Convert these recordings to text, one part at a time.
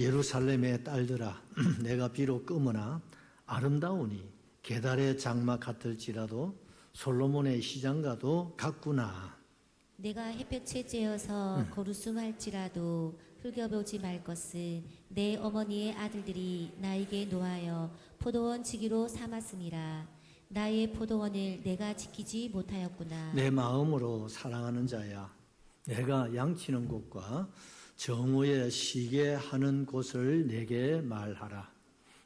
예루살렘의 딸들아 내가 비록 검으나 아름다우니 게달의 장막 같을지라도 솔로몬의 시장과도 같구나. 내가 햇볕에 쬐어서 거루숨할지라도 흘겨보지 말 것은 내 어머니의 아들들이 나에게 노하여 포도원 지기로 삼았음이라. 나의 포도원을 내가 지키지 못하였구나. 내 마음으로 사랑하는 자야, 내가 양치는 곳과 정오에 쉬게 하는 곳을 내게 말하라.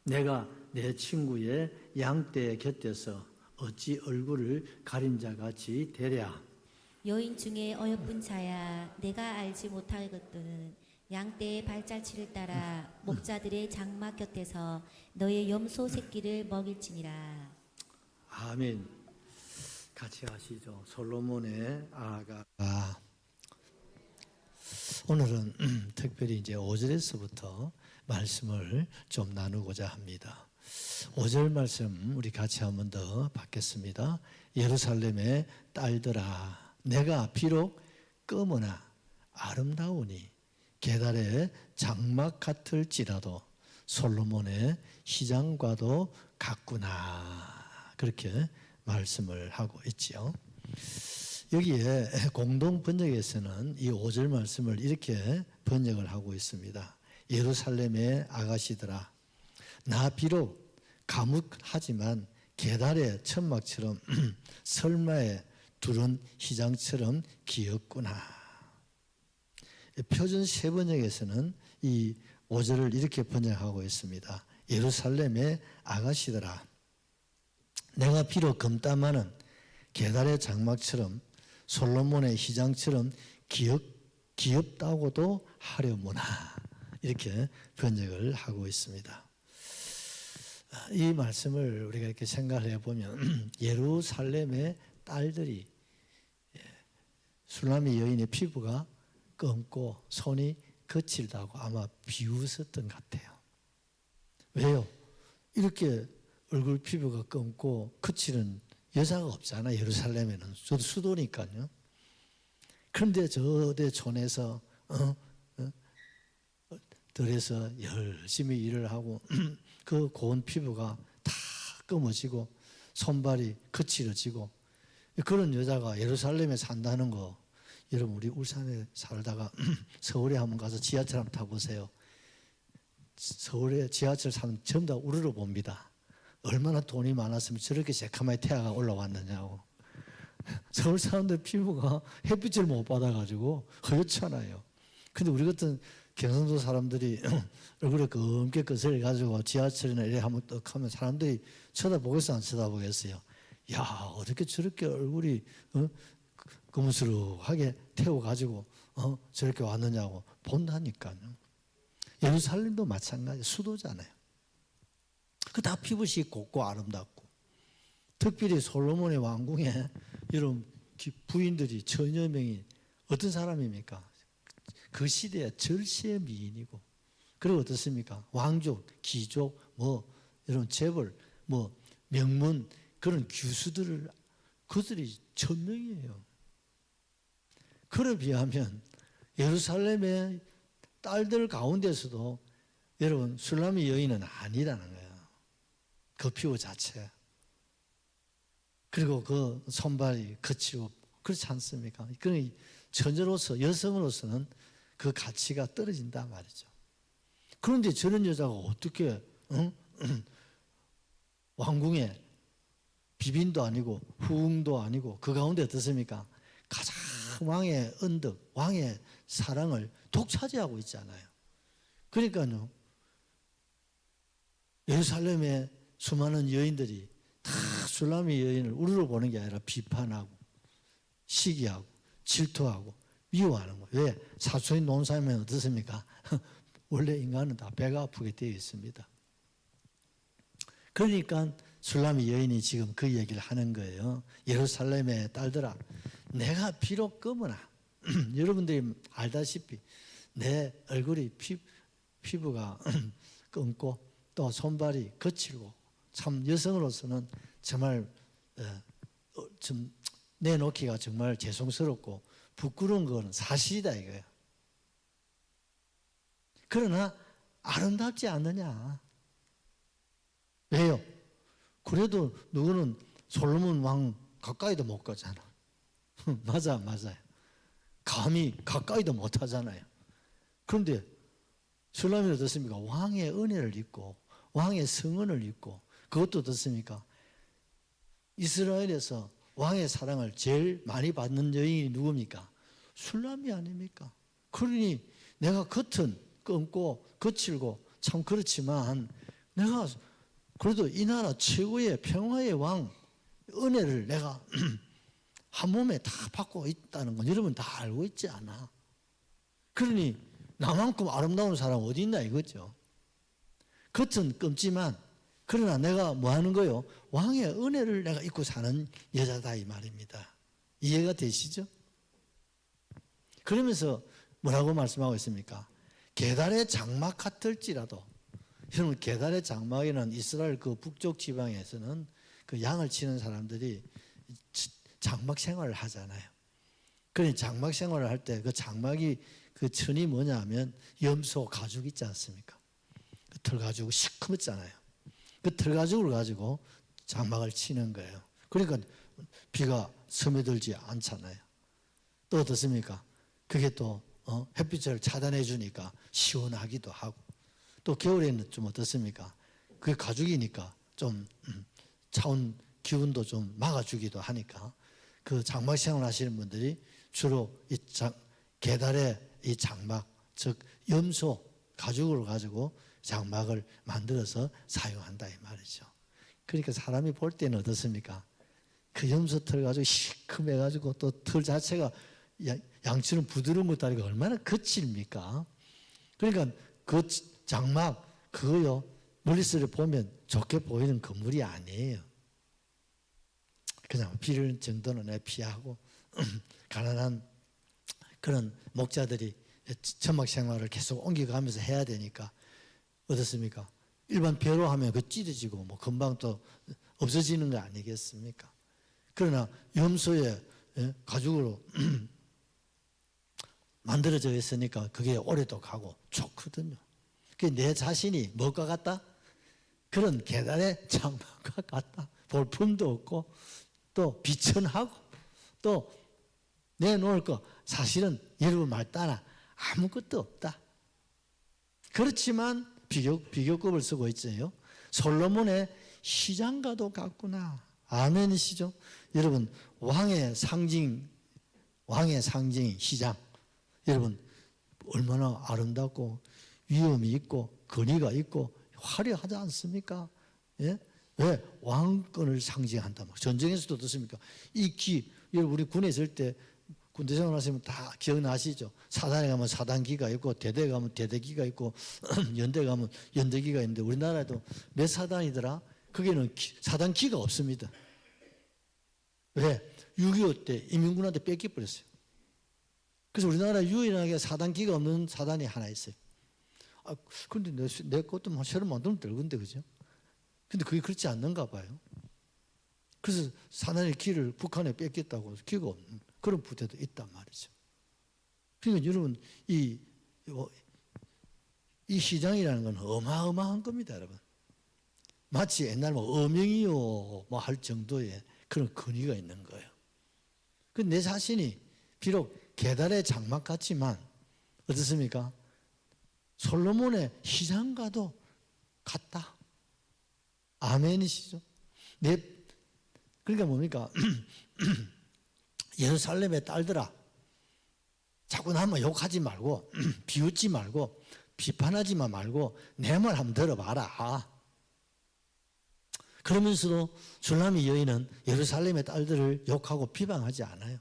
내가 내 친구의 양떼 곁에서 어찌 얼굴을 가린 자같이 되랴. 여인 중에 어여쁜 자야, 내가 알지 못하거든 양떼의 발자취를 따라 목자들의 장막 곁에서 너의 염소 새끼를 먹일지니라. 아멘. 같이 하시죠. 솔로몬의 아가. 오늘은 특별히 이제 5절에서부터 말씀을 좀 나누고자 합니다. 5절 말씀 우리 같이 한 번 더 받겠습니다. 예루살렘의 딸들아, 내가 비록 검으나 아름다우니 게달의 장막 같을지라도 솔로몬의 시장과도 같구나. 그렇게 말씀을 하고 있지요. 여기에 공동 번역에서는 이 5절 말씀을 이렇게 번역을 하고 있습니다. 예루살렘의 아가씨들아, 나 비록 가뭇하지만 게달의 천막처럼 설마의 두른 시장처럼 귀엽구나. 표준 세번역에서는 이 5절을 이렇게 번역하고 있습니다. 예루살렘의 아가씨들아, 내가 비록 검다마는 게달의 장막처럼 솔로몬의 시장처럼 귀엽다고도 하려무나. 이렇게 번역을 하고 있습니다. 이 말씀을 우리가 이렇게 생각을 해보면 예루살렘의 딸들이 슐라미 여인의 피부가 검고 손이 거칠다고 아마 비웃었던 것 같아요. 왜요? 이렇게 얼굴 피부가 검고 거칠은 여자가 없잖아, 예루살렘에는. 저도 수도니까요. 그런데 저대 촌에서 들에서 열심히 일을 하고 그 고운 피부가 다 검어지고 손발이 거칠어지고 그런 여자가 예루살렘에 산다는 거, 여러분 우리 울산에 살다가 서울에 한번 가서 지하철 한번 타보세요. 서울에 지하철 사면 전부 다 우르르 봅니다. 얼마나 돈이 많았으면 저렇게 새카맣게 태아가 올라왔느냐고. 서울 사람들 피부가 햇빛을 못 받아가지고 허옇잖아요. 근데 우리 같은 경상도 사람들이 얼굴에 검게 거슬려가지고 지하철이나 이래 한번 떡 하면 사람들이 쳐다보겠어, 안 쳐다보겠어요? 야, 어떻게 저렇게 얼굴이 거무스름하게 태워가지고 저렇게 왔느냐고 본다니까요. 예루살렘도 마찬가지, 수도잖아요. 그 다 피부시 곱고 아름답고, 특별히 솔로몬의 왕궁에 이런 부인들이 천여 명이 어떤 사람입니까? 그 시대의 절세의 미인이고, 그리고 어떻습니까? 왕족, 귀족, 이런 재벌, 명문, 그런 규수들을, 그들이 1000명이에요. 그에 비하면 예루살렘의 딸들 가운데서도 여러분 슐라미 여인은 아니라는 거예요. 그 피부 자체. 그리고 그 손발이 거치고 그렇지 않습니까? 그러니 처녀로서, 여성으로서는 그 가치가 떨어진단 말이죠. 그런데 저런 여자가 어떻게 왕궁에 비빈도 아니고 후궁도 아니고 그 가운데 어떻습니까? 가장 왕의 언덕, 왕의 사랑을 독차지하고 있잖아요. 그러니까요, 예루살렘의 수많은 여인들이 다 슐라미 여인을 우르르 보는 게 아니라 비판하고 시기하고 질투하고 미워하는 거예요. 왜? 사촌이 논 사람은 어떻습니까? 원래 인간은 다 배가 아프게 되어 있습니다. 그러니까 슐라미 여인이 지금 그 얘기를 하는 거예요. 예루살렘의 딸들아, 내가 비록 검으나 여러분들이 알다시피 내 얼굴이 피부가 검고 또 손발이 거칠고 참 여성으로서는 정말 좀 내놓기가 정말 죄송스럽고 부끄러운 건 사실이다 이거예요. 그러나 아름답지 않느냐. 왜요? 그래도 누구는 솔로몬 왕 가까이도 못 가잖아. 맞아요. 감히 가까이도 못 하잖아요. 그런데 술람이 어떻습니까? 왕의 은혜를 입고 왕의 성은을 입고, 그것도 어떻습니까? 이스라엘에서 왕의 사랑을 제일 많이 받는 여인이 누굽니까? 술람이 아닙니까? 그러니 내가 겉은 검고 거칠고 참 그렇지만 내가 그래도 이 나라 최고의 평화의 왕 은혜를 내가 한 몸에 다 받고 있다는 건 여러분 다 알고 있지 않아? 그러니 나만큼 아름다운 사람 어디 있나 이거죠. 겉은 검지만 그러나 내가 뭐 하는 거요? 왕의 은혜를 내가 입고 사는 여자다 이 말입니다. 이해가 되시죠? 그러면서 뭐라고 말씀하고 있습니까? 게달의 장막 같을지라도, 여러분 게달의 장막에는 이스라엘 그 북쪽 지방에서는 그 양을 치는 사람들이 장막 생활을 하잖아요. 그러니 장막 생활을 할 때 그 장막이 그 천이 뭐냐 하면 염소 가죽 있지 않습니까? 그 털 가죽 시커멓잖아요. 그 털 가죽을 가지고 장막을 치는 거예요. 그러니까 비가 스며들지 않잖아요. 또 어떻습니까? 그게 또 햇빛을 차단해 주니까 시원하기도 하고, 또 겨울에는 좀 어떻습니까? 그게 가죽이니까 좀 차온 기운도 좀 막아주기도 하니까 그 장막 생활 하시는 분들이 주로 이 게달의 이 장막, 즉 염소 가죽을 가지고 장막을 만들어서 사용한다 이 말이죠. 그러니까 사람이 볼 때는 어떻습니까? 그 염소 털 가지고 시큼해 가지고 또 털 자체가 양처럼 부드러운 것도 아니고 얼마나 거칠입니까? 그러니까 그 장막 그거요 멀리서 보면 좋게 보이는 건물이 아니에요. 그냥 비를 정도는 피하고 가난한 그런 목자들이 천막 생활을 계속 옮겨가면서 해야 되니까 어떻습니까? 일반 벼로 하면 그 찢어지고 뭐 금방 또 없어지는 거 아니겠습니까? 그러나 염소의 가죽으로 만들어져 있으니까 그게 오래도 가고 좋거든요. 내 자신이 뭘까 같다? 그런 계단의 장막과 같다. 볼품도 없고 또 비천하고 또 내놓을 거 사실은 여러분 말 따라 아무것도 없다. 그렇지만 비교급을 쓰고 있어요. 솔로몬의 시장과도 같구나. 아멘이시죠? 여러분 왕의 상징 시장, 여러분 얼마나 아름답고 위엄이 있고 권위가 있고 화려하지 않습니까? 예? 왜? 왕권을 상징한다. 전쟁에서도 어떻습니까? 여러분 우리 군에 있을 때 군대 생활하시면 다 기억나시죠? 사단에 가면 사단기가 있고 대대에 가면 대대기가 있고 연대 가면 연대기가 있는데 우리나라에도 몇 사단이더라? 거기는 사단기가 없습니다. 왜? 6.25 때 인민군한테 뺏겨버렸어요. 그래서 우리나라 유일하게 사단기가 없는 사단이 하나 있어요. 근데 내 것도 새로 만들면 되는데, 그죠? 근데 그게 그렇지 않는가 봐요. 그래서 사단의 기를 북한에 뺏겼다고 기가 없는 그런 부대도 있단 말이죠. 그러니까 여러분, 이 시장이라는 건 어마어마한 겁니다, 여러분. 마치 옛날 어명이요 뭐 할 정도의 그런 권위가 있는 거예요. 그 내 자신이 비록 게달의 장막 같지만 어떻습니까? 솔로몬의 시장과도 같다. 아멘이시죠? 그러니까 뭡니까? 예루살렘의 딸들아, 자꾸 나만 욕하지 말고 비웃지 말고 비판하지만 말고 내 말 한번 들어봐라. 그러면서도 슐라미 여인은 예루살렘의 딸들을 욕하고 비방하지 않아요.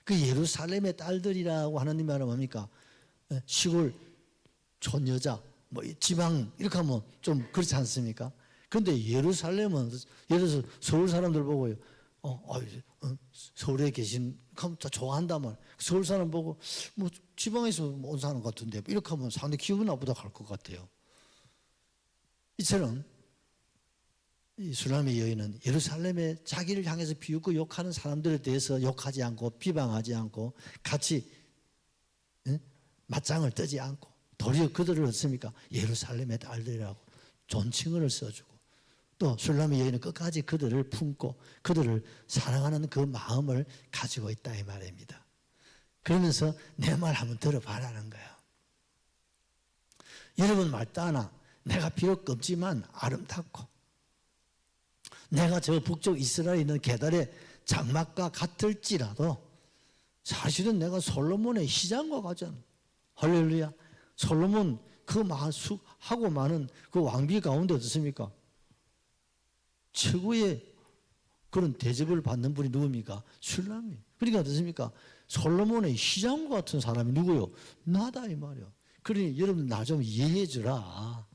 그 예루살렘의 딸들이라고 하나님이 말하면 뭡니까? 시골 촌 여자, 뭐 지방 이렇게 하면 좀 그렇지 않습니까? 그런데 예루살렘은 예를 들어서 서울 사람들 보고요. 서울에 계신 그럼 다 좋아한단 말. 서울 사람 보고 뭐 지방에서 온 사람 같은데 이렇게 하면 상당히 기분 나쁘다 할 것 같아요. 이처럼 이 슐라미 여인은 예루살렘에 자기를 향해서 비웃고 욕하는 사람들에 대해서 욕하지 않고 비방하지 않고 같이 맞짱을 뜨지 않고 도리어 그들을 어떻습니까? 예루살렘의 딸들이라고 존칭을 써주고, 또 술람의 여인은 끝까지 그들을 품고 그들을 사랑하는 그 마음을 가지고 있다 이 말입니다. 그러면서 내 말 한번 들어봐라는 거예요. 여러분 말따나 내가 비록 껍지만 아름답고, 내가 저 북쪽 이스라엘에 있는 게달의 장막과 같을지라도 사실은 내가 솔로몬의 시장과 같잖아. 할렐루야. 솔로몬 그 하고 많은 그 왕비 가운데 어떻습니까? 최고의 그런 대접을 받는 분이 누굽니까? 술람이에요. 그러니까 어떻습니까? 솔로몬의 시장과 같은 사람이 누구요? 나다 이 말이요. 그러니 여러분 나 좀 이해해 주라.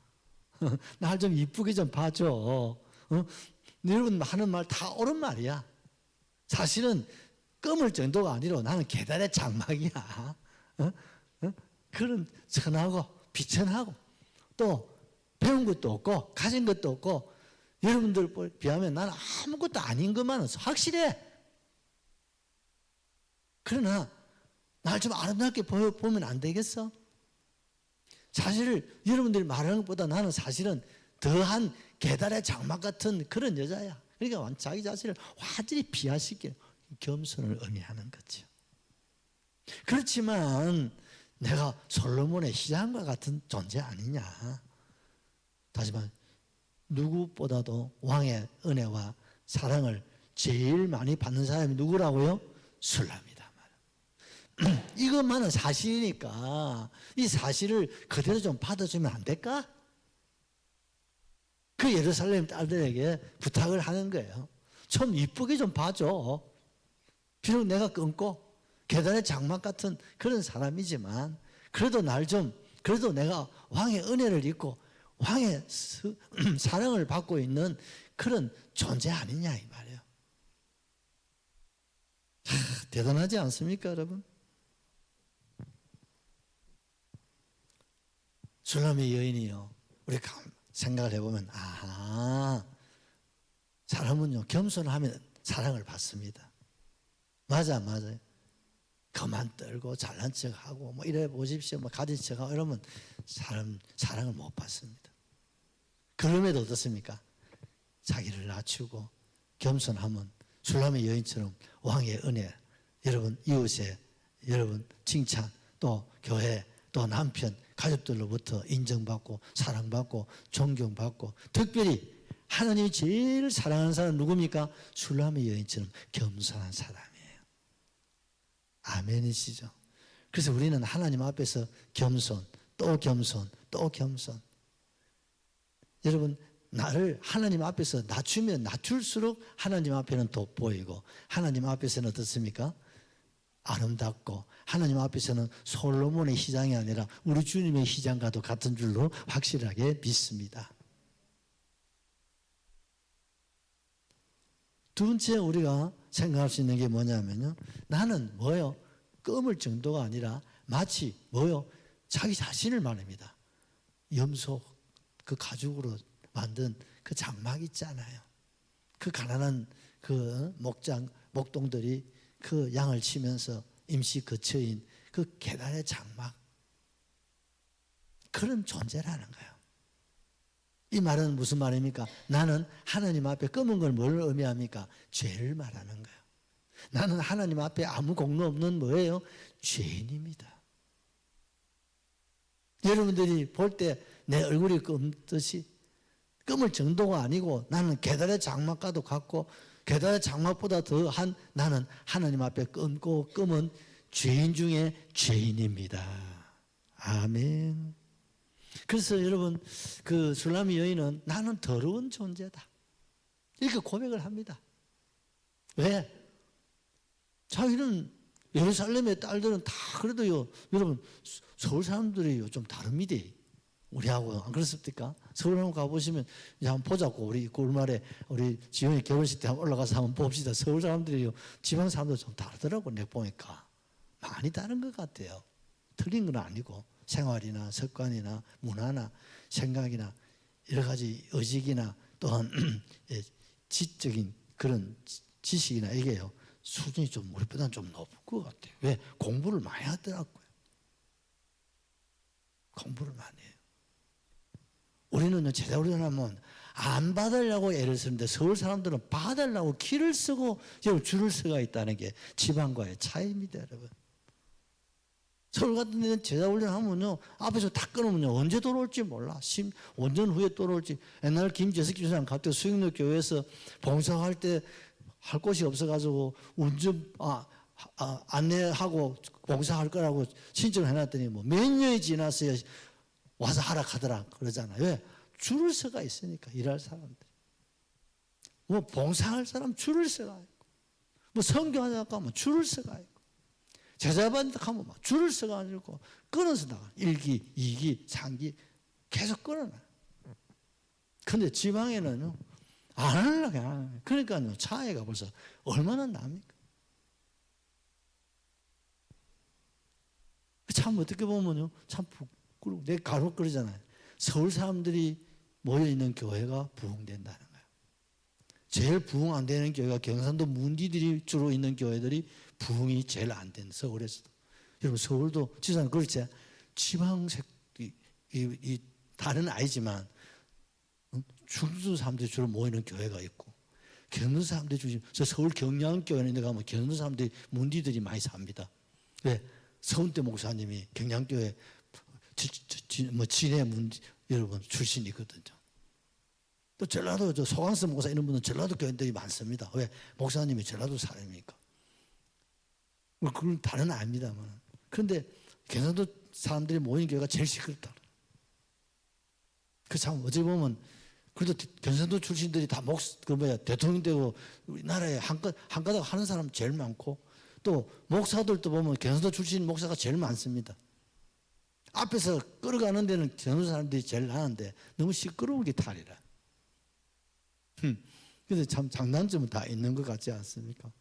날 좀 이쁘게 좀 봐줘. 여러분 하는 말 다 옳은 말이야. 사실은 껌을 정도가 아니라 나는 계단의 장막이야. 그런 천하고 비천하고 또 배운 것도 없고 가진 것도 없고 여러분들 비하면 나는 아무것도 아닌 것만은 확실해. 그러나 날 좀 아름답게 보면 안 되겠어? 사실 여러분들이 말하는 것보다 나는 사실은 더한 계달의 장막 같은 그런 여자야. 그러니까 자기 자신을 완전히 비하시키는 겸손을 의미하는 거죠. 그렇지만 내가 솔로몬의 시장과 같은 존재 아니냐. 다시 말해 누구보다도 왕의 은혜와 사랑을 제일 많이 받는 사람이 누구라고요? 술람이다. 이것만은 사실이니까 이 사실을 그대로 좀 받아주면 안 될까? 그 예루살렘 딸들에게 부탁을 하는 거예요. 좀 이쁘게 좀 봐줘. 비록 내가 끊고 계단의 장막 같은 그런 사람이지만 그래도 그래도 내가 왕의 은혜를 입고 왕의 사랑을 받고 있는 그런 존재 아니냐 이 말이에요. 대단하지 않습니까, 여러분? 술람의 여인이요. 우리가 생각을 해보면 사람은요 겸손하면 사랑을 받습니다. 맞아요. 그만 떨고 잘난 척하고 뭐 이래 보십시오, 뭐 가진 척하고 이러면 사랑을 못 받습니다. 그럼에도 어떻습니까? 자기를 낮추고 겸손하면 술람의 여인처럼 왕의 은혜, 여러분 이웃에 여러분 칭찬, 또 교회, 또 남편, 가족들로부터 인정받고 사랑받고 존경받고, 특별히 하나님이 제일 사랑하는 사람 누굽니까? 술람의 여인처럼 겸손한 사람이에요. 아멘이시죠? 그래서 우리는 하나님 앞에서 겸손, 또 겸손, 또 겸손. 여러분 나를 하나님 앞에서 낮추면 낮출수록 하나님 앞에는 돋보이고, 하나님 앞에서는 어떻습니까? 아름답고, 하나님 앞에서는 솔로몬의 시장이 아니라 우리 주님의 시장과도 같은 줄로 확실하게 믿습니다. 두 번째 우리가 생각할 수 있는 게 뭐냐면요, 나는 뭐요? 껌을 정도가 아니라 마치 뭐요? 자기 자신을 말합니다. 염소 그 가죽으로 만든 그 장막 있잖아요. 그 가난한 그 목동들이 그 양을 치면서 임시 거처인 그 계단의 장막, 그런 존재라는 거예요. 이 말은 무슨 말입니까? 나는 하나님 앞에 검은 걸 뭘 의미합니까? 죄를 말하는 거예요. 나는 하나님 앞에 아무 공로 없는 뭐예요? 죄인입니다. 여러분들이 볼 때 내 얼굴이 검듯이 검을 정도가 아니고 나는 계달의 장막과도 같고 계달의 장막보다 더한 나는 하나님 앞에 검고 검은 죄인 중에 죄인입니다. 아멘. 그래서 여러분 그 술람의 여인은 나는 더러운 존재다 이렇게 고백을 합니다. 왜? 자기는 예루살렘의 딸들은 다 그래도요 여러분 서울 사람들이요 좀 다릅니다. 우리하고 안 그렇습니까? 서울 한번 가보시면 이제 한번 보자고. 우리 꿀말에 우리 지원이 결혼식 때 한번 올라가서 한번 봅시다. 서울 사람들이요 지방 사람들 좀 다르더라고. 내가 보니까 많이 다른 것 같아요. 틀린 건 아니고 생활이나 습관이나 문화나 생각이나 여러 가지 의식이나 또한 지적인 그런 지식이나 이게요 수준이 좀 우리보다는 좀 높을 것 같아요. 왜? 공부를 많이 하더라고요. 공부를 많이 해요. 우리는요, 제자훈련하면 안 받으려고 애를 쓰는데 서울 사람들은 받으려고 기를 쓰고 줄을 서가 있다는 게 지방과의 차이입니다, 여러분. 서울 같은 데는 제자훈련 하면요, 앞에서 다 끊으면요, 언제 돌아올지 몰라. 5년 후에 돌아올지. 옛날 김재석 교수님 갑자기 수영로 교회에서 봉사할 때 할 곳이 없어가지고 운전, 안내하고 봉사할 거라고 신청을 해놨더니 뭐 몇 년이 지났어야 와서 하라 하더라 그러잖아요. 왜? 줄을 서가 있으니까, 일할 사람들. 뭐 봉사할 사람 줄을 서가 있고, 뭐 성경하자고 하면 줄을 서가 있고, 제자반다 하면 막 줄을 서가지고 끊어서 나가. 1기, 2기, 3기 계속 끊어놔. 근데 지방에는요, 안 하려고 안 하려고. 그러니까요, 차이가 벌써 얼마나 납니까? 참 어떻게 보면요, 참 부끄러워. 내 간혹 그러잖아요. 서울 사람들이 모여있는 교회가 부흥된다는 거예요. 제일 부흥 안 되는 교회가 경상도 문디들이 주로 있는 교회들이 부흥이 제일 안 된, 서울에서도. 여러분, 서울도 지사는 그렇지. 지방색, 다른 아이지만, 중도 사람들이 주로 모이는 교회가 있고, 경도 사람들이 주로, 저 서울 경량교회에 가면 경도 사람들이, 문디들이 많이 삽니다. 왜? 서운대 목사님이 경량교회 진해 여러분 출신이거든요. 또 전라도 소강서 목사 이런 분은 전라도 교인들이 많습니다. 왜? 목사님이 전라도 사람이니까. 그건 다른 아닙니다만. 그런데 경상도 사람들이 모이는 교회가 제일 시끄럽다. 그 참 어찌 보면 그래도 경상도 출신들이 다 대통령 되고 우리나라에 한가닥 하는 사람 제일 많고, 또 목사들도 보면 경상도 출신 목사가 제일 많습니다. 앞에서 끌어가는 데는 경상도 사람들이 제일 나는데 너무 시끄러운 게 탈이라. 그래서 참 장단점은 다 있는 것 같지 않습니까?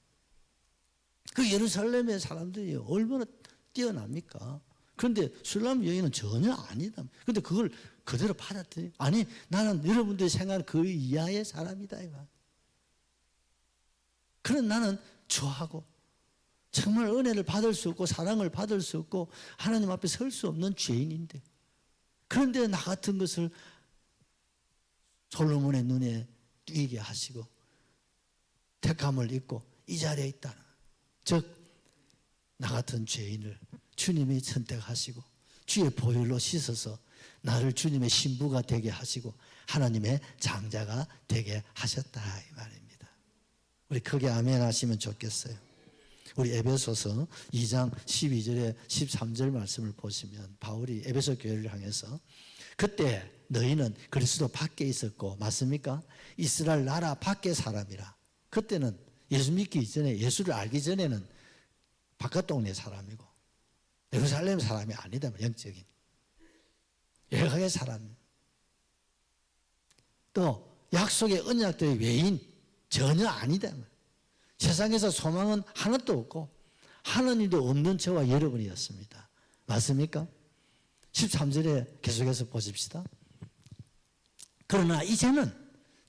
그 예루살렘의 사람들이 얼마나 뛰어납니까? 그런데 술람 여인은 전혀 아니다. 그런데 그걸 그대로 받았더니, 아니 나는 여러분들이 생각하는 그 이하의 사람이다 이거. 그런 나는 좋아하고 정말 은혜를 받을 수 없고 사랑을 받을 수 없고 하나님 앞에 설 수 없는 죄인인데, 그런데 나 같은 것을 솔로몬의 눈에 띄게 하시고 택함을 입고 이 자리에 있다는, 즉 나 같은 죄인을 주님이 선택하시고 주의 보혈로 씻어서 나를 주님의 신부가 되게 하시고 하나님의 장자가 되게 하셨다 이 말입니다. 우리 크게 아멘 하시면 좋겠어요. 우리 에베소서 2장 12절에 13절 말씀을 보시면 바울이 에베소 교회를 향해서, 그때 너희는 그리스도 밖에 있었고, 맞습니까? 이스라엘 나라 밖의 사람이라. 그때는 예수 믿기 이전에, 예수를 알기 전에는 바깥 동네 사람이고 예루살렘 사람이 아니다. 영적인 외곽의 사람, 또 약속의 언약들의 외인 전혀 아니다. 세상에서 소망은 하나도 없고 하나님도 없는 저와 여러분이었습니다. 맞습니까? 13절에 계속해서 보십시다. 그러나 이제는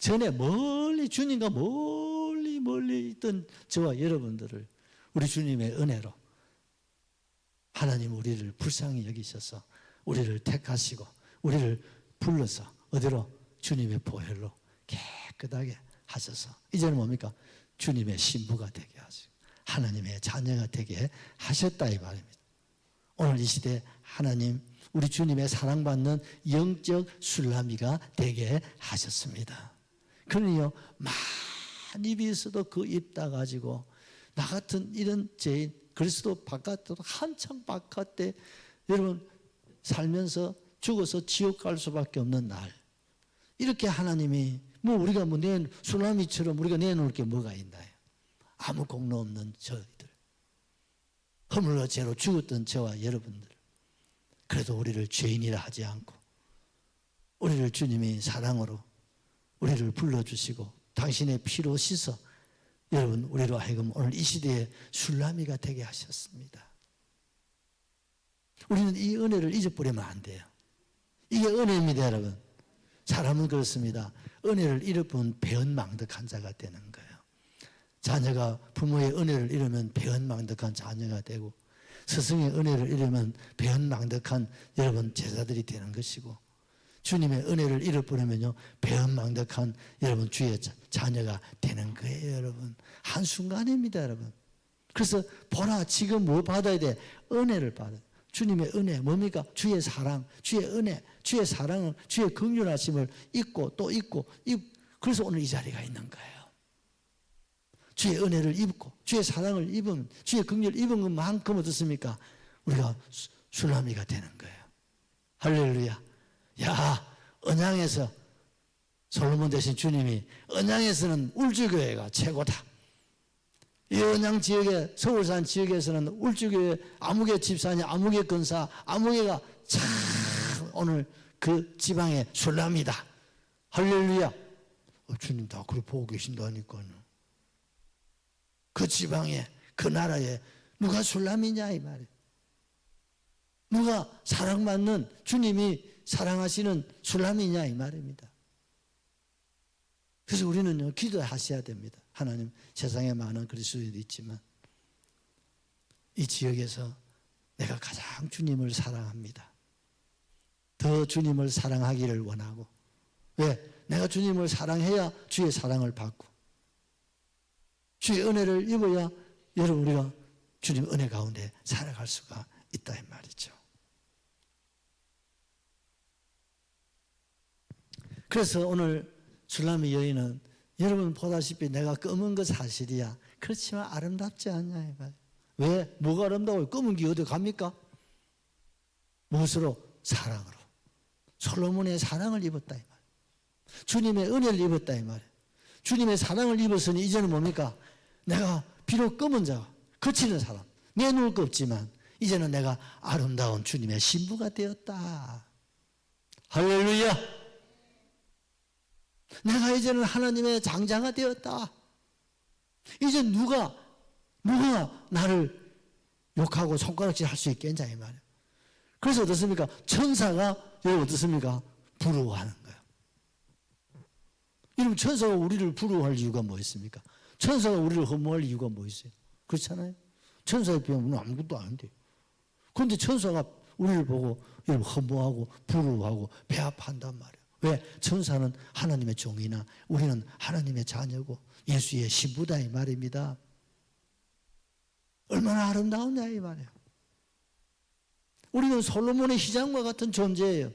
전에 멀리 주님과 멀리 있던 저와 여러분들을 우리 주님의 은혜로 하나님 우리를 불쌍히 여기셔서 우리를 택하시고 우리를 불러서 어디로? 주님의 보혈로 깨끗하게 하셔서 이제는 뭡니까? 주님의 신부가 되게 하시고 하나님의 자녀가 되게 하셨다 이 말입니다. 오늘 이 시대 하나님 우리 주님의 사랑받는 영적 술람이가 되게 하셨습니다. 그러니요 많이 비서도 그 입 따가지고 나 같은 이런 죄인 그리스도 바깥으로 한참 바깥에 여러분 살면서 죽어서 지옥 갈 수밖에 없는 날, 이렇게 하나님이 우리가 술람이처럼 우리가 내놓을 게 뭐가 있나요? 아무 공로 없는 저희들, 허물과 죄로 죽었던 저와 여러분들, 그래도 우리를 죄인이라 하지 않고 우리를 주님이 사랑으로 우리를 불러주시고 당신의 피로 씻어 여러분 우리로 하여금 오늘 이 시대에 술람이가 되게 하셨습니다. 우리는 이 은혜를 잊어버리면 안 돼요. 이게 은혜입니다, 여러분. 사람은 그렇습니다. 은혜를 잃어본 배은망덕한 자가 되는 거예요. 자녀가 부모의 은혜를 잃으면 배은망덕한 자녀가 되고, 스승의 은혜를 잃으면 배은망덕한 여러분 제자들이 되는 것이고, 주님의 은혜를 잃어버리면요 배은망덕한 여러분 주의 자녀가 되는 거예요. 여러분 한순간입니다. 여러분. 그래서 보라, 지금 뭐 받아야 돼? 은혜를 받아야 돼. 주님의 은혜 뭡니까? 주의 사랑, 주의 은혜, 주의 사랑은 주의 긍휼하심을 잊고 또 잊고, 그래서 오늘 이 자리가 있는 거예요. 주의 은혜를 입고 주의 사랑을 입은, 주의 긍휼을 입은 것만큼 어떻습니까? 우리가 술라미가 되는 거예요. 할렐루야. 야, 언양에서 솔로몬 대신 주님이 언양에서는 울주교회가 최고다. 이 언양 지역에, 서울산 지역에서는 울주교회 아무개 집사님, 아무개 근사, 아무개가 참 오늘 그 지방의 술람이다. 할렐루야. 주님 다 그렇게 보고 계신다니까요. 그 지방에, 그 나라에 누가 술람이냐 이 말이에요. 누가 사랑받는, 주님이 사랑하시는 술람이냐 이 말입니다. 그래서 우리는요 기도하셔야 됩니다. 하나님, 세상에 많은 그리스도인도 있지만 이 지역에서 내가 가장 주님을 사랑합니다. 더 주님을 사랑하기를 원하고, 왜? 내가 주님을 사랑해야 주의 사랑을 받고 주의 은혜를 입어야 여러분 우리가 주님 은혜 가운데 살아갈 수가 있다 이 말이죠. 그래서 오늘 술라미 여인은 여러분 보다시피 내가 검은 거 사실이야. 그렇지만 아름답지 않냐 이 말이에요. 왜? 뭐가 아름다워요? 검은 게 어디 갑니까? 무엇으로? 사랑으로. 솔로몬의 사랑을 입었다 이 말이에요. 주님의 은혜를 입었다 이 말이에요. 주님의 사랑을 입었으니 이제는 뭡니까? 내가 비록 검은 자, 거치는 사람, 내놓을 거 없지만 이제는 내가 아름다운 주님의 신부가 되었다. 할렐루야. 내가 이제는 하나님의 장자가 되었다. 이제 누가 나를 욕하고 손가락질 할 수 있겠냐 이 말이에요. 그래서 어떻습니까? 천사가 여러분 어떻습니까? 부러워하는 거예요. 여러분 천사가 우리를 부러워할 이유가 뭐 있습니까? 천사가 우리를 허무할 이유가 뭐 있어요? 그렇잖아요. 천사에 비하면 아무것도 아닌데. 그런데 천사가 우리를 보고 여러분 허무하고 부러워하고 배아파한단 말이에요. 왜? 천사는 하나님의 종이나 우리는 하나님의 자녀고 예수의 신부다 이 말입니다. 얼마나 아름다우냐 이 말이에요. 우리는 솔로몬의 시장과 같은 존재예요.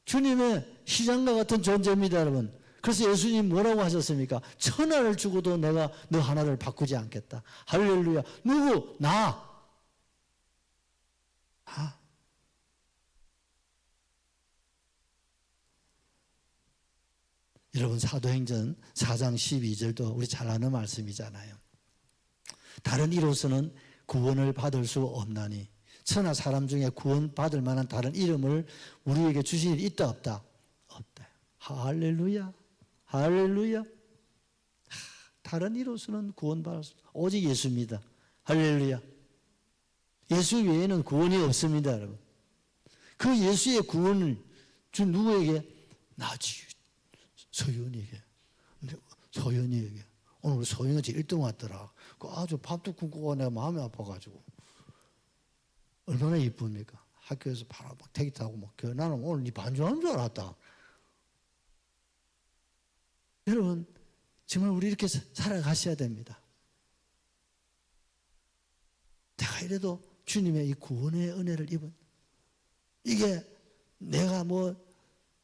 주님의 시장과 같은 존재입니다 여러분. 그래서 예수님 뭐라고 하셨습니까? 천하를 주고도 내가 너 하나를 바꾸지 않겠다. 할렐루야. 누구? 나. 여러분 사도행전 4장 12절도 우리 잘 아는 말씀이잖아요. 다른 이로서는 구원을 받을 수 없나니 천하 사람 중에 구원받을 만한 다른 이름을 우리에게 주신 일이 있다 없다? 없다. 할렐루야. 할렐루야. 다른 이로서는 구원받을 수 오직 예수입니다. 할렐루야. 예수 외에는 구원이 없습니다 여러분. 그 예수의 구원을 준 누구에게? 나지. 소연이에게. 소연이에게. 오늘 우리 소연이 1등 왔더라. 그 아주 밥도 굶고 내가 마음이 아파가지고. 얼마나 이쁩니까? 학교에서 바로 막 택시 타고 막 나는 오늘 네 반주하는 줄 알았다. 여러분 정말 우리 이렇게 살아가셔야 됩니다. 내가 이래도 주님의 이 구원의 은혜를 입은, 이게 내가 뭐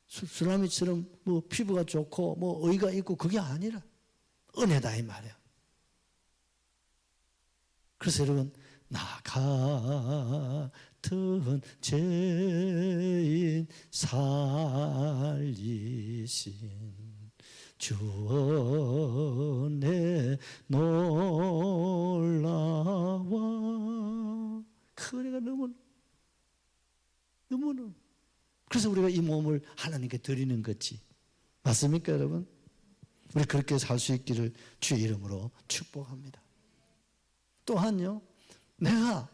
술라미처럼 뭐 피부가 좋고 뭐 의가 있고 그게 아니라 은혜다 이 말이에요. 그래서 여러분 나 같은 죄인 살리신 주 은혜 놀라워. 그 은혜가 너무 그래서 우리가 이 몸을 하나님께 드리는 거지. 맞습니까 여러분? 우리 그렇게 살 수 있기를 주의 이름으로 축복합니다. 또한요, 내가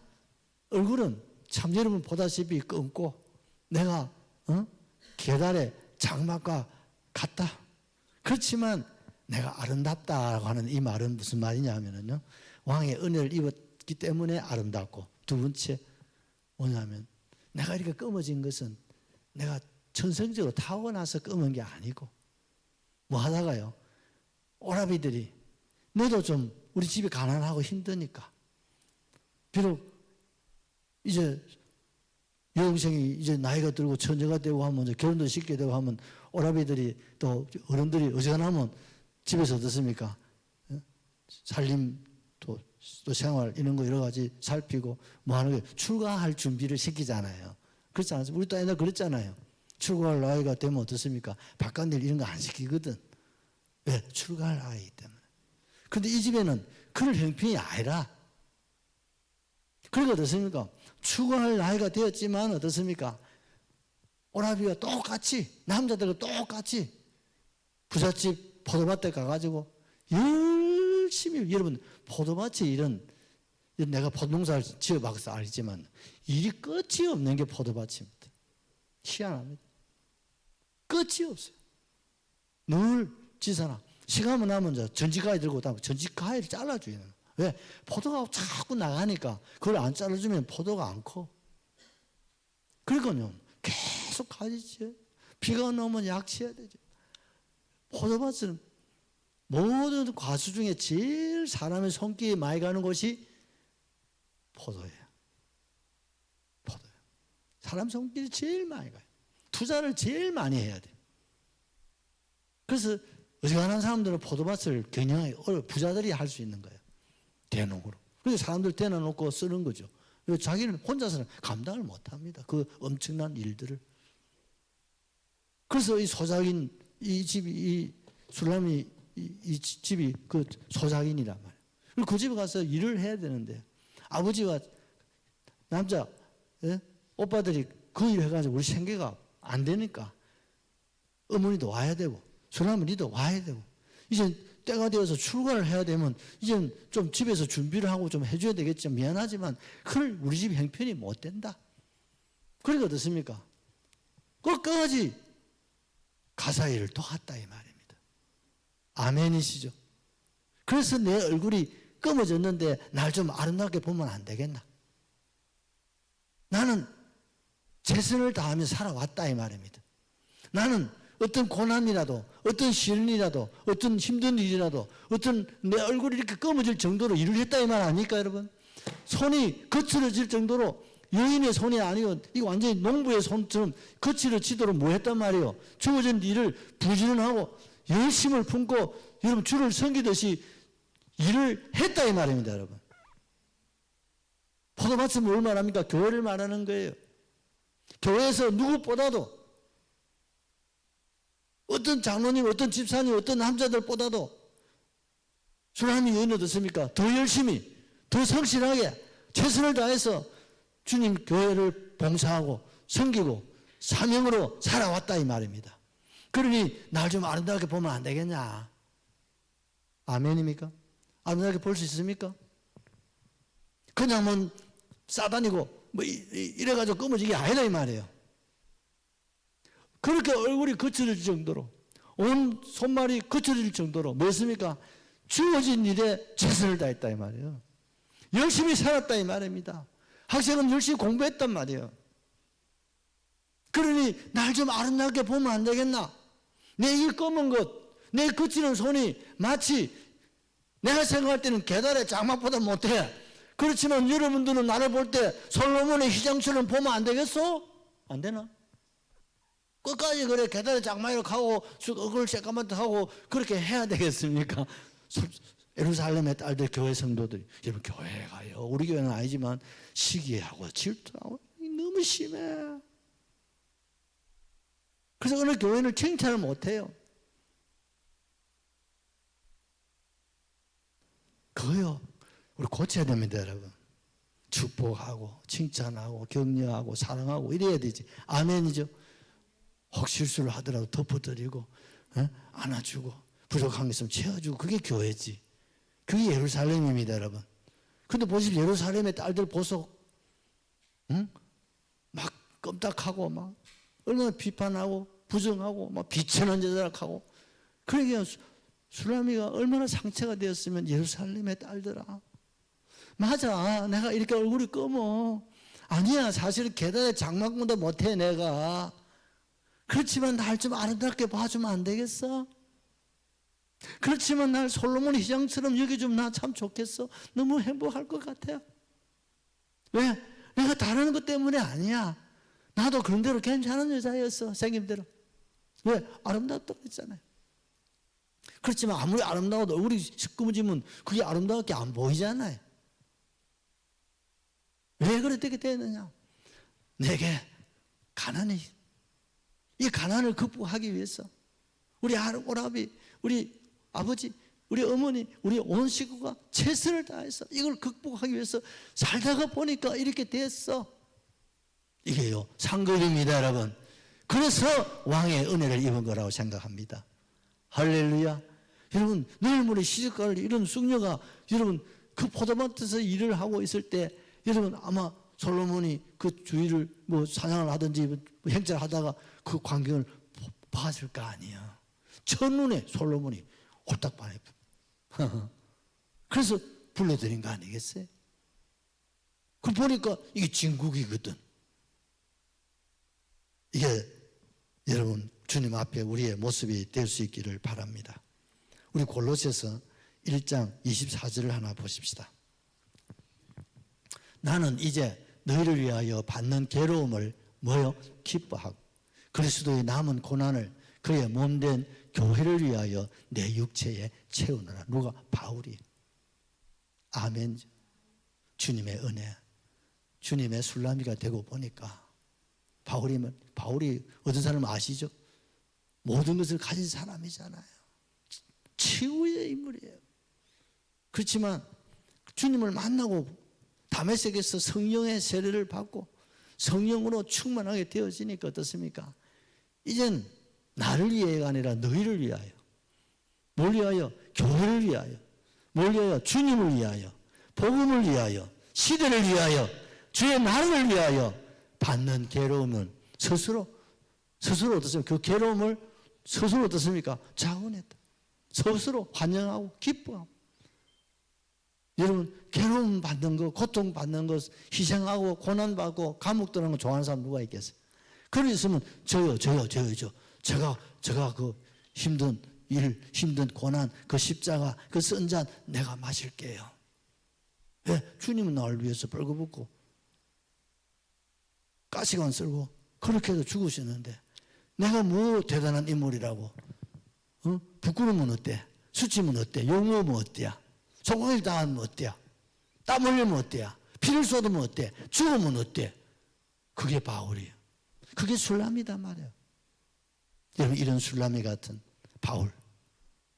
얼굴은 참 여러분 보다시피 검고 내가 계달의 장막과 같다. 그렇지만 내가 아름답다라고 하는 이 말은 무슨 말이냐 하면요, 왕의 은혜를 입었기 때문에 아름답고 두 번째 뭐냐면 내가 이렇게 검어진 것은 내가 천성적으로 타고나서 검은 게 아니고 뭐 하다가요. 오라비들이 너도 좀 우리 집이 가난하고 힘드니까 비록 이제 여동생이 이제 나이가 들고 처녀가 되고 하면 이제 결혼도 쉽게 되고 하면 오라비들이 또 어른들이 어지간하면 집에서 어떻습니까? 살림 또 생활 이런 거 여러 가지 살피고 뭐 하는 게 출가할 준비를 시키잖아요. 그렇지 않습니까? 우리 또 옛날에 그랬잖아요. 출가할 나이가 되면 어떻습니까? 바깥일 이런 거 안 시키거든. 왜? 출가할 나이기 때문에. 그런데 이 집에는 그럴 형편이 아니라 그러니까 어떻습니까? 출가할 나이가 되었지만 어떻습니까? 오라비가 똑같이 남자들과 똑같이 부잣집 포도밭에 가가지고 열심히 여러분 포도밭이 이런 내가 포도농사를 지어봐서 알지만 일이 끝이 없는 게 포도밭입니다. 희한합니다. 끝이 없어요. 늘 지사나 시간만 나면 전지가위 들고 다니고 전지가위를 잘라줘야 돼요. 왜? 포도가 자꾸 나가니까 그걸 안 잘라주면 포도가 안 커. 그러니까요 계속 가지지. 비가 오면 약치해야 되죠. 포도밭은 모든 과수 중에 제일 사람의 손길이 많이 가는 곳이 포도예요. 포도예요. 사람 손길이 제일 많이 가요. 투자를 제일 많이 해야 돼요. 그래서 어지간한 사람들은 포도밭을 경영하기 어려워. 부자들이 할 수 있는 거예요. 대농으로. 그래서 사람들 대놔놓고 쓰는 거죠. 자기는 혼자서는 감당을 못합니다. 그 엄청난 일들을. 그래서 이 소작인 이 집이 이 술람이 이 집이 그 소작인이란 말이에요. 그리고 그 집에 가서 일을 해야 되는데 아버지와 남자 오빠들이 그 일 해가지고 우리 생계가 안 되니까 어머니도 와야 되고 술람이도 와야 되고 이제 때가 되어서 출가를 해야 되면 이제 좀 집에서 준비를 하고 좀 해줘야 되겠죠. 미안하지만 그걸 우리 집 형편이 못 된다. 그러니까 어떻습니까? 끝까지 가사 일을 도왔다 이 말입니다. 아멘이시죠? 그래서 내 얼굴이 검어졌는데 날 좀 아름답게 보면 안 되겠나? 나는 최선을 다하며 살아왔다 이 말입니다. 나는 어떤 고난이라도 어떤 시련이라도 어떤 힘든 일이라도 어떤 내 얼굴이 이렇게 검어질 정도로 일을 했다 이 말 아닙니까 여러분? 손이 거칠어질 정도로 여인의 손이 아니고 이거 완전히 농부의 손처럼 거칠어지도록 뭐 했단 말이에요? 주어진 일을 부지런하고 열심을 품고 여러분 주를 섬기듯이 일을 했다 이 말입니다 여러분. 포도밭은 뭘 말합니까? 교회를 말하는 거예요. 교회에서 누구보다도 어떤 장로님, 어떤 집사님, 어떤 남자들보다도 주님이 여인은 어떻습니까? 더 열심히, 더 성실하게 최선을 다해서 주님 교회를 봉사하고 섬기고 사명으로 살아왔다 이 말입니다. 그러니 날 좀 아름답게 보면 안 되겠냐? 아멘입니까? 아름답게 볼 수 있습니까? 그냥 뭐 싸다니고 뭐 이래가지고 검어지게 아니다 이 말이에요. 그렇게 얼굴이 거칠어질 정도로 온 손발이 거칠어질 정도로 뭐였습니까? 주어진 일에 최선을 다했다 이 말이에요. 열심히 살았다 이 말입니다. 학생은 열심히 공부했단 말이에요. 그러니 날 좀 아름답게 보면 안 되겠나? 내 이 검은 것, 내 거치는 손이 마치 내가 생각할 때는 계달의 장막보다 못해. 그렇지만 여러분들은 나를 볼 때 솔로몬의 휘장처럼 보면 안 되겠어? 안 되나? 끝까지 그래 계단에 장막이라고 하고 얼굴 새까맣게 하고 그렇게 해야 되겠습니까? 예루살렘의 딸들 교회 성도들이 여러분 교회에 가요. 우리 교회는 아니지만 시기하고 질투하고 너무 심해. 그래서 어느 교회는 칭찬을 못해요. 그거요 우리 고쳐야 됩니다 여러분. 축복하고 칭찬하고 격려하고 사랑하고 이래야 되지. 아멘이죠. 혹 실수를 하더라도 덮어드리고 안아주고 부족한 게 있으면 채워주고 그게 교회지. 그게 예루살렘입니다 여러분. 근데 보십시오. 예루살렘의 딸들 보소. 막 껌딱하고 막 얼마나 비판하고 부정하고 막 비천한 제자락하고 그러니까 술라미가 얼마나 상처가 되었으면 예루살렘의 딸들아 맞아, 내가 이렇게 얼굴이 검어. 아니야, 사실 계단에 장막보다 못해 내가. 그렇지만 날 좀 아름답게 봐주면 안 되겠어? 그렇지만 날 솔로몬 희장처럼 여겨주면 나 참 좋겠어. 너무 행복할 것 같아요. 왜? 내가 다른 것 때문에 아니야. 나도 그런 대로 괜찮은 여자였어, 생김대로. 왜? 아름답다고 했잖아요. 그렇지만 아무리 아름다워도 얼굴이 시꺼머지면 그게 아름답게 안 보이잖아요. 왜 그렇게 되느냐? 내게 가난이, 이 가난을 극복하기 위해서 우리 오라비, 우리 아버지, 우리 어머니, 우리 온 식구가 최선을 다해서 이걸 극복하기 위해서 살다가 보니까 이렇게 됐어. 이게요, 상급입니다, 여러분. 그래서 왕의 은혜를 입은 거라고 생각합니다. 할렐루야. 여러분, 내일 모레 시집갈 이런 숙녀가 여러분 그 포도밭에서 일을 하고 있을 때 여러분 아마 솔로몬이 그 주위를 뭐 사냥을 하든지 뭐 행차를 하다가 그 광경을 봤을 거 아니야. 첫눈에 솔로몬이 홀딱 반해. 그래서 불러들인 거 아니겠어요? 그 보니까 이게 진국이거든. 이게 여러분 주님 앞에 우리의 모습이 될 수 있기를 바랍니다. 우리 골로새서 1장 24절을 하나 보십시다. 나는 이제 너희를 위하여 받는 괴로움을 뭐요? 기뻐하고 그리스도의 남은 고난을 그의 몸된 교회를 위하여 내 육체에 채우느라. 누가? 바울이. 아멘. 주님의 은혜, 주님의 술람이가 되고 보니까 바울이 어떤 사람 아시죠? 모든 것을 가진 사람이잖아요. 최후의 인물이에요. 그렇지만 주님을 만나고 다메섹에서 성령의 세례를 받고 성령으로 충만하게 되어지니까 어떻습니까? 이젠 나를 위해가 아니라 너희를 위하여. 뭘 위하여? 교회를 위하여. 뭘 위하여? 주님을 위하여. 복음을 위하여. 시대를 위하여. 주의 나라를 위하여 받는 괴로움은 스스로 어떻습니까? 그 괴로움을 스스로 어떻습니까? 자원했다. 스스로 환영하고 기뻐하고. 여러분 괴로움 받는 거, 고통 받는 것, 희생하고 고난 받고 감옥 들어가는 거 좋아하는 사람 누가 있겠어요? 그런 있으면 저요. 제가 그 힘든 일, 힘든 고난, 그 십자가, 그 쓴 잔 내가 마실게요. 왜? 주님은 나를 위해서 벌거벗고 가시관 쓸고 그렇게 해서 죽으셨는데 내가 뭐 대단한 인물이라고 부끄러우면 어때? 수치면 어때? 욕먹으면 어때야? 속을 당하면 어때야? 땀 흘리면 어때야? 피를 쏟으면 어때? 죽으면 어때? 그게 바울이에요. 그게 술람이다 말이에요. 여러분 이런 술람이 같은 바울,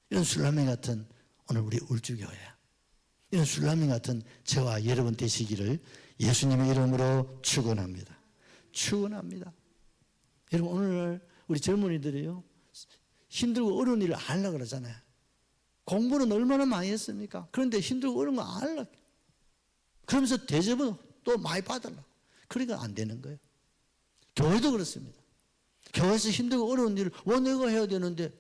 이런 술람이 같은 오늘 우리 울주교회, 이런 술람이 같은 저와 여러분 되시기를 예수님의 이름으로 축원합니다. 축원합니다. 여러분 오늘 우리 젊은이들이요 힘들고 어려운 일을 안 하려고 그러잖아요. 공부는 얼마나 많이 했습니까? 그런데 힘들고 어려운 거 안 하려고. 그러면서 대접은 또 많이 받으려고. 그러니까 안 되는 거예요. 교회도 그렇습니다. 교회에서 힘들고 어려운 일을 왜 내가 해야 되는데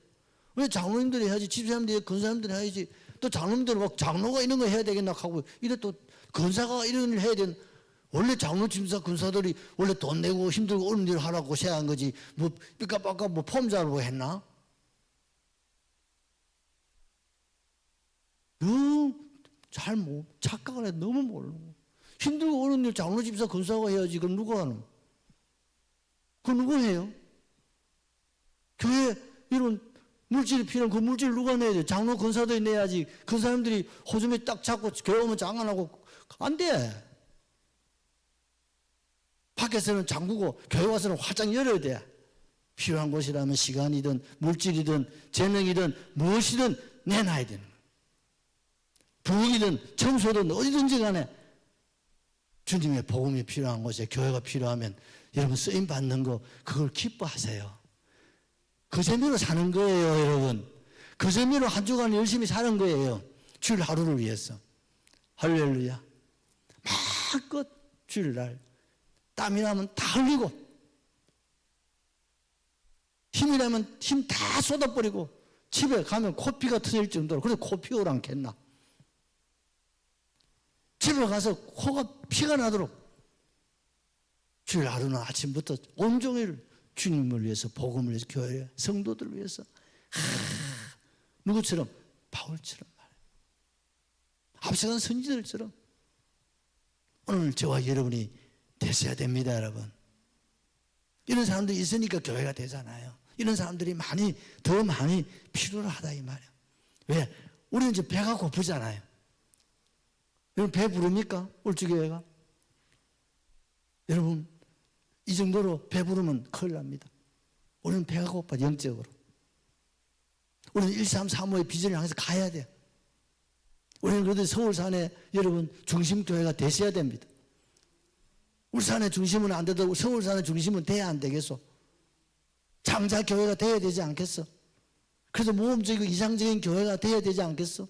왜 장로님들이 해야지, 집사님들이 근사님들이 해야지, 또 장로님들은 막 장로가 이런 거 해야 되겠나 하고 이래 또 근사가 이런 일 해야 되는. 원래 장로, 집사, 근사들이 원래 돈 내고 힘들고 어려운 일을 하라고 고생한 거지 뭐 삐까빠까 뭐 폼 자르고 했나? 너무 착각을 해. 너무 모르고 힘들고 어려운 일 장로, 집사, 근사가 해야지. 그럼 누가 하는? 그거 누가 해요? 교회 이런 물질이 필요한 그 물질 누가 내야 돼? 장로, 근사들이 내야지. 그 사람들이 호주머니 딱 잡고 교회 오면 장안하고 안 돼. 밖에서는 잠그고 교회 와서는 활짝 열어야 돼. 필요한 것이라면 시간이든 물질이든 재능이든 무엇이든 내놔야 되는 거예요. 부엌이든 청소든 어디든지 간에 주님의 복음이 필요한 곳에 교회가 필요하면 여러분 쓰임 받는 거 그걸 기뻐하세요. 그 재미로 사는 거예요, 여러분. 그 재미로 한 주간 열심히 사는 거예요. 주일 하루를 위해서. 할렐루야. 마음껏 주일날 땀이 나면 다 흘리고 힘이 나면 힘 다 쏟아버리고 집에 가면 코피가 터질 정도로. 그래서 코피 오랑겠나. 집에 가서 코가 피가 나도록 주일 하루는 아침부터 온종일 주님을 위해서, 복음을 위해서, 교회 성도들을 위해서 누구처럼? 바울처럼 말해요. 앞서간 선지자들처럼 오늘 저와 여러분이 되셔야 됩니다, 여러분. 이런 사람들이 있으니까 교회가 되잖아요. 이런 사람들이 더 많이 필요하다 이 말이에요. 왜? 우리는 이제 배가 고프잖아요. 여러분 배 부릅니까? 울주교회가? 여러분 이 정도로 배 부르면 큰일 납니다. 우리는 배가 고파, 영적으로. 우리는 1335의 비전을 향해서 가야 돼요. 우리는 그래도 서울산에 여러분 중심교회가 되셔야 됩니다. 울산의 중심은 안 되도 서울산의 중심은 돼야 안 되겠어? 장자교회가 돼야 되지 않겠어? 그래서 모험적이고 이상적인 교회가 돼야 되지 않겠어?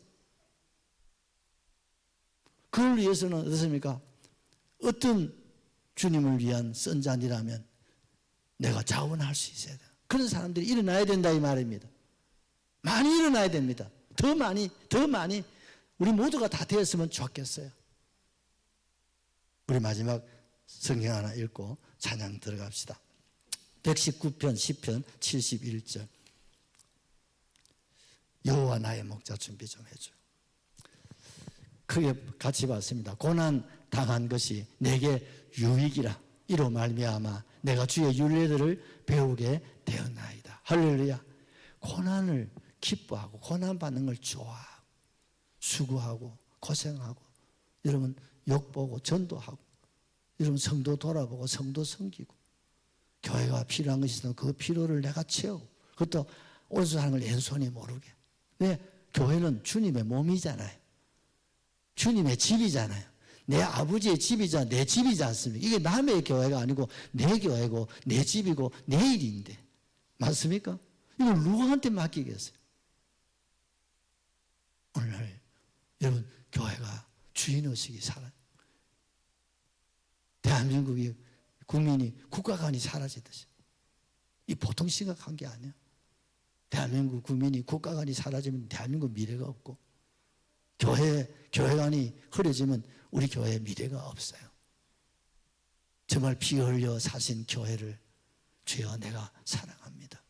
그걸 위해서는 어떻습니까? 어떤 주님을 위한 선잔이라면 내가 자원할 수 있어야 돼. 그런 사람들이 일어나야 된다 이 말입니다. 많이 일어나야 됩니다. 더 많이 우리 모두가 다 되었으면 좋겠어요. 우리 마지막 성경 하나 읽고 찬양 들어갑시다. 119편 10편 71절. 여호와 나의 목자 준비 좀 해줘. 크게 같이 봤습니다. 고난 당한 것이 내게 유익이라. 이로 말미암아 내가 주의 윤례들을 배우게 되었나이다. 할렐루야. 고난을 기뻐하고 고난 받는 걸 좋아하고 수고하고 고생하고 여러분 욕보고 전도하고 여러분 성도 돌아보고 성도 섬기고 교회가 필요한 것이 있으면 그 필요를 내가 채우고 그것도 오른손 하는 걸 왼손이 모르게. 왜? 교회는 주님의 몸이잖아요. 주님의 집이잖아요. 내 아버지의 집이자 내 집이지 않습니까? 이게 남의 교회가 아니고 내 교회고 내 집이고 내 일인데 맞습니까? 이걸 누구한테 맡기겠어요? 오늘 여러분 교회가 주인의식이 살아요. 대한민국이 국민이 국가관이 사라지듯이 이 보통 심각한 게 아니야. 대한민국 국민이 국가관이 사라지면 대한민국 미래가 없고 교회관이 흐려지면 우리 교회에 미래가 없어요. 정말 피 흘려 사신 교회를 주여 내가 사랑합니다.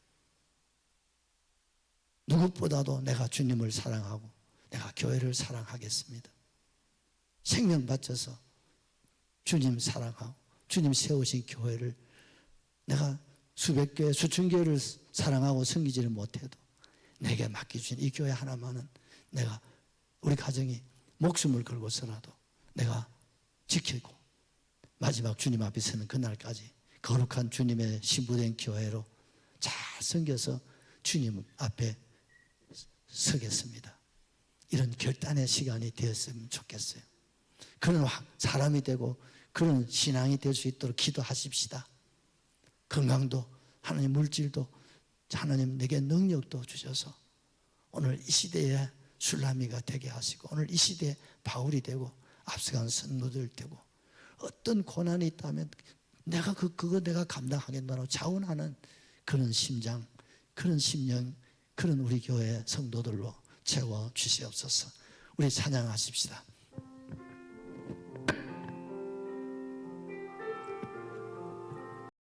누구보다도 내가 주님을 사랑하고 내가 교회를 사랑하겠습니다. 생명 바쳐서 주님 사랑하고 주님 세우신 교회를 내가 수백 교회 수천 교회를 사랑하고 섬기지를 못해도 내게 맡겨주신 이 교회 하나만은 내가 우리 가정이 목숨을 걸고서라도 내가 지키고 마지막 주님 앞에 서는 그날까지 거룩한 주님의 신부된 교회로 잘 섬겨서 주님 앞에 서겠습니다. 이런 결단의 시간이 되었으면 좋겠어요. 그런 사람이 되고 그런 신앙이 될 수 있도록 기도하십시다. 건강도 하나님 물질도 하나님 내게 능력도 주셔서 오늘 이 시대에 술라미가 되게 하시고 오늘 이 시대에 바울이 되고 앞서간 선로들 되고 어떤 고난이 있다면 그거 내가 감당하겠다고 자원하는 그런 심장, 그런 심령, 그런 우리 교회 성도들로 채워 주시옵소서. 우리 찬양하십시다.